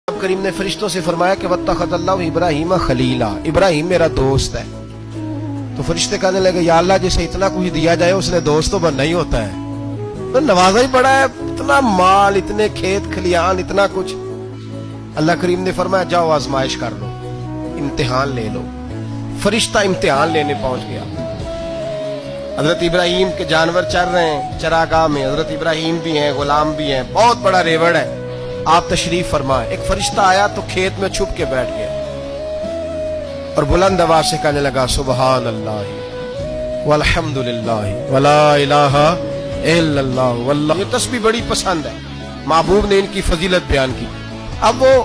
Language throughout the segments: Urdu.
اب کریم نے فرشتوں سے فرمایا کہ وَاتَّخَذَ اللَّهُ إِبْرَاهِيمَ خَلِيلًا، ابراہیم میرا دوست ہے۔ تو فرشتے کہنے لگے یا اللہ جسے اتنا کچھ دیا جائے اس نے دوست تو بننا ہی ہوتا ہے، تو نوازا ہی بڑا ہے، اتنا مال، اتنے کھیت کھلیان، اتنا کچھ۔ اللہ کریم نے فرمایا جاؤ آزمائش کر لو، امتحان لے لو۔ فرشتہ امتحان لینے پہنچ گیا۔ حضرت ابراہیم کے جانور چر رہے ہیں چراگاہ میں، حضرت ابراہیم بھی ہیں، غلام بھی ہیں، بہت بڑا ریوڑ ہے۔ آپ تشریف فرمائیں۔ ایک فرشتہ آیا تو کھیت میں چھپ کے بیٹھ گیا اور بلند آواز سے کہنے لگا سبحان اللہ والحمدللہ ولا الہ الا اللہ واللہ۔ یہ تسبیح بڑی پسند ہے، محبوب نے ان کی فضیلت بیان کی۔ اب وہ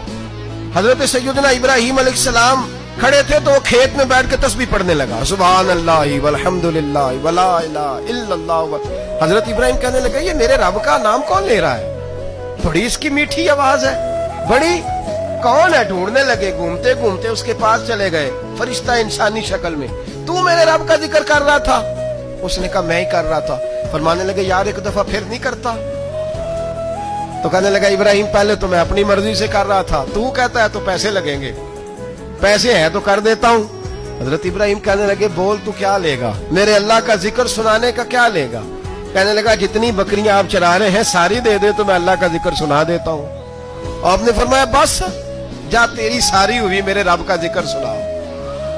حضرت سیدنا ابراہیم علیہ السلام کھڑے تھے تو وہ کھیت میں بیٹھ کے تسبیح پڑھنے لگا سبحان اللہ والحمدللہ ولا الہ الا اللہ۔ حضرت ابراہیم کہنے لگا یہ میرے رب کا نام کون لے رہا ہے؟ بڑی اس کی میٹھی آواز ہے، بڑی کون ہے؟ ڈھونڈنے لگے، گھومتے گھومتے اس کے پاس چلے گئے، فرشتہ انسانی شکل میں۔ تو میرے رب کا ذکر کر رہا تھا؟ اس نے کہا میں ہی کر رہا تھا۔ فرمانے لگے یار ایک دفعہ پھر نہیں کرتا؟ تو کہنے لگا ابراہیم پہلے تو میں اپنی مرضی سے کر رہا تھا، تو کہتا ہے تو پیسے لگیں گے، پیسے ہیں تو کر دیتا ہوں۔ حضرت ابراہیم کہنے لگے بول تو کیا لے گا؟ میرے اللہ کا ذکر سنانے کا کیا لے گا؟ کہنے لگا جتنی بکریاں آپ چرا رہے ہیں ساری دے دے تو میں اللہ کا ذکر سنا دیتا ہوں۔ اور آپ نے فرمایا بس جا تیری ساری ہوئی میرے رب کا ذکر سنا۔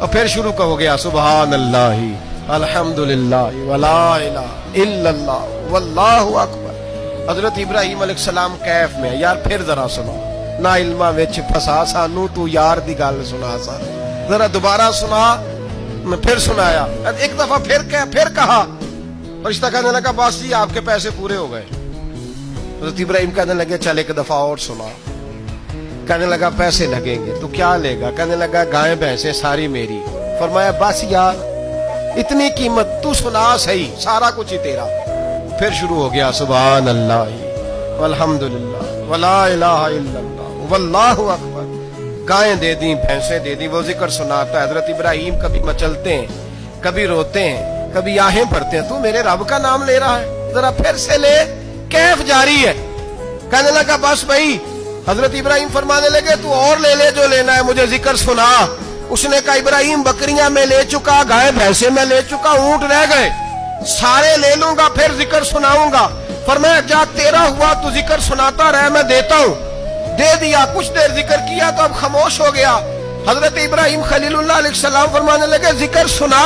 اور پھر شروع ہو گیا سبحان اللہ الحمدللہ ولا الہ الا اللہ واللہ اکبر۔ حضرت ابراہیم علیہ السلام کیف میں یار پھر ذرا سنا، نا علمہ وچ پھسا سانو تو یار دی گل سنا سا، ذرا دوبارہ سنا۔ میں پھر سنایا، ایک دفعہ پھر کہا۔ فرشتہ کہنے لگا بس جی آپ کے پیسے پورے ہو گئے۔ حضرت ابراہیم کہنے لگے چل ایک دفعہ اور سنا۔ کہنے لگا پیسے لگیں گے، تو کیا لے گا؟ کہنے لگا گائیں بھینسیں ساری میری۔ فرمایا بس یار اتنی قیمت، تو سنا صحیح، سارا کچھ ہی تیرا۔ پھر شروع ہو گیا سبحان اللہ والحمدللہ ولا الہ الا اللہ واللہ اکبر۔ گائیں دے دیں، بھینسیں دے دیں، وہ ذکر سناتا ہے۔ حضرت ابراہیم کبھی مچلتے ہیں، کبھی روتے ہیں، کبھی آہیں پڑھتے ہیں، تو میرے رب کا نام لے رہا ہے، ذرا پھر سے لے۔ کیف جاری ہے۔ کہنے لگا بس بھائی۔ حضرت ابراہیم فرمانے لگے تو اور لے لے جو لینا ہے، مجھے ذکر سنا۔ اس نے کہا ابراہیم بکریاں میں لے چکا، گائے بھینسے میں لے چکا، اونٹ رہ گئے، سارے لے لوں گا پھر ذکر سناؤں گا۔ فرمایا جا تیرا ہوا تو ذکر سناتا رہ، میں دیتا ہوں۔ دے دیا، کچھ دیر ذکر کیا تو اب خاموش ہو گیا۔ حضرت ابراہیم خلیل اللہ علیہ السلام فرمانے لگے ذکر سنا۔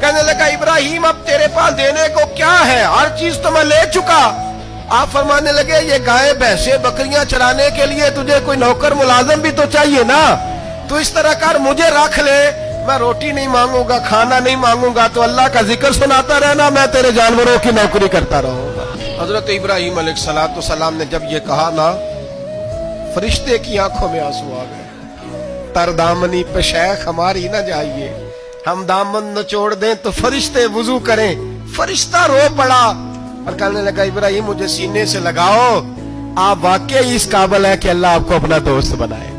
کہنے لگا ابراہیم اب تیرے پاس دینے کو کیا ہے؟ ہر چیز تو میں لے چکا۔ آپ فرمانے لگے یہ گائے بھینسیں بکریاں چرانے کے لیے تجھے کوئی نوکر ملازم بھی تو چاہیے نا، تو اس طرح کر مجھے رکھ لے، میں روٹی نہیں مانگوں گا، کھانا نہیں مانگوں گا، تو اللہ کا ذکر سناتا رہنا، میں تیرے جانوروں کی نوکری کرتا رہوں گا۔ حضرت ابراہیم علیہ السلام نے جب یہ کہا نا، فرشتے کی آنکھوں میں آنسو آ گئے۔ تر دامنی پہ شیخ ہماری نہ جائیے، ہم دامن نچوڑ دیں تو فرشتے وضو کریں۔ فرشتہ رو پڑا اور کہنے لگا ابراہیم مجھے سینے سے لگاؤ، آپ واقعی اس قابل ہیں کہ اللہ آپ کو اپنا دوست بنائے۔